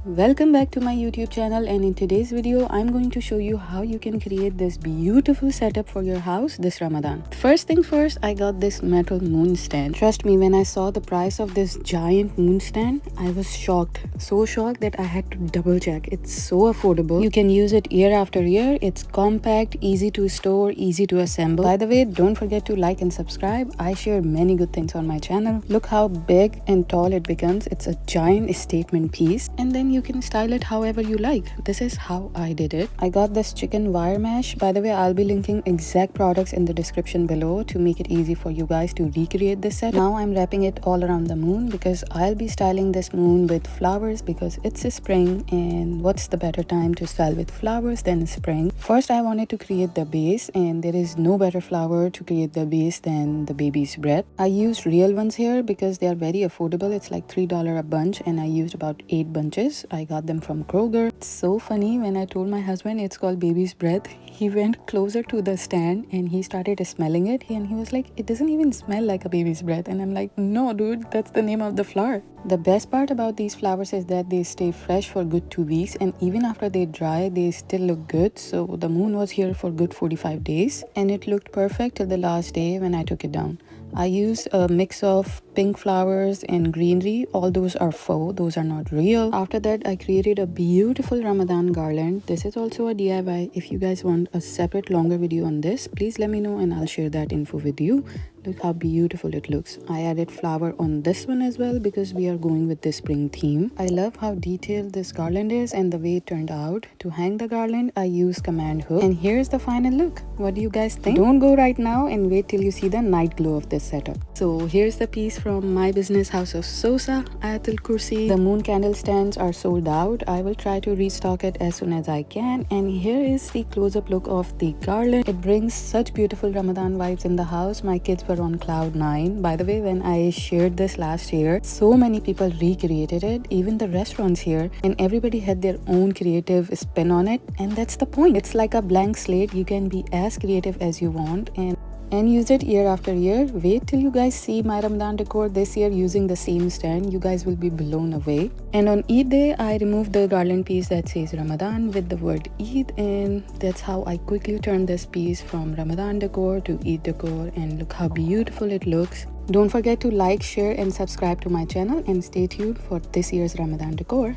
Welcome back to my YouTube channel, and in today's video I'm going to show you how you can create this beautiful setup for your house this Ramadan. First thing first, I got this metal moon stand. Trust me, when I saw the price of this giant moon stand, I was shocked. So shocked that I had to double check. It's so affordable. You can use it year after year. It's compact, easy to store, easy to assemble. By the way, don't forget to like and subscribe. I share many good things on my channel. Look how big and tall it becomes. It's a giant statement piece, and then you can style it however you like. This is how I did it. I got this chicken wire mesh. By the way, I'll be linking exact products in the description below to make it easy for you guys to recreate this set. Now I'm wrapping it all around the moon because I'll be styling this moon with flowers because it's a spring, and what's the better time to style with flowers than spring. First, I wanted to create the base, and there is no better flower to create the base than the baby's breath. I used real ones here because they are very affordable. It's like $3 a bunch, and I used about 8 bunches. I got them from Kroger. It's so funny, when I told my husband it's called baby's breath, he went closer to the stand and he started smelling it, and he was like, it doesn't even smell like a baby's breath. And I'm like, no dude, that's the name of the flower. The best part about these flowers is that they stay fresh for good 2 weeks, and even after they dry they still look good. So the moon was here for good 45 days and it looked perfect till the last day when I took it down. I used a mix of pink flowers and greenery. All those are faux, those are not real. After that, I created a beautiful Ramadan garland. This is also a DIY. If you guys want a separate longer video on this, please let me know and I'll share that info with you. Look how beautiful it looks. I added flower on this one as well because we are going with the spring theme. I love how detailed this garland is and the way it turned out. To hang the garland, I used command hook, and here's the final look. What do you guys think? Don't go right now and wait till you see the night glow of this setup. So here's the piece from my business House of Sosa, Ayatul Kursi. The moon candle stands are sold out. I will try to restock it as soon as I can. And here is the close-up look of the garland. It brings such beautiful Ramadan vibes in the house. My kids were on cloud 9. By the way, when I shared this last year, so many people recreated it, even the restaurants here, and everybody had their own creative spin on it, and that's the point. It's like a blank slate. You can be as creative as you want and use it year after year. Wait till you guys see my Ramadan decor this year using the same stand. You guys will be blown away. And on Eid day, I removed the garland piece that says Ramadan with the word Eid, and that's how I quickly turned this piece from Ramadan decor to Eid decor, and look how beautiful it looks. Don't forget to like, share and subscribe to my channel, and stay tuned for this year's Ramadan decor.